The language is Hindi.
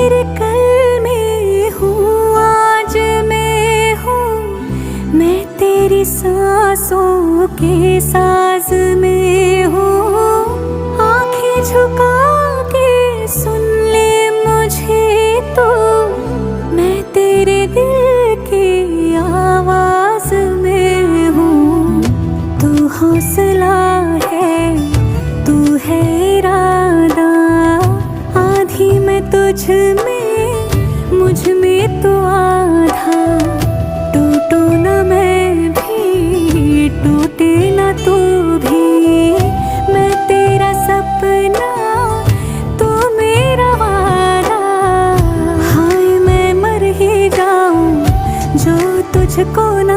तेरे कल में हूँ, आज मैं हूँ, मैं तेरी सांसों के साज में हूँ। आंखें झुका के सुन ले मुझे तो, मैं तेरे दिल की आवाज में हूँ। तू हौसला है, तू है इरादा, आधी मैं तुझ में, मुझ में तो आधा। टूटू न मैं भी, टूटे न तू भी, मैं तेरा सपना, तू मेरा वादा। हाय मैं मर ही जाऊं जो तुझको न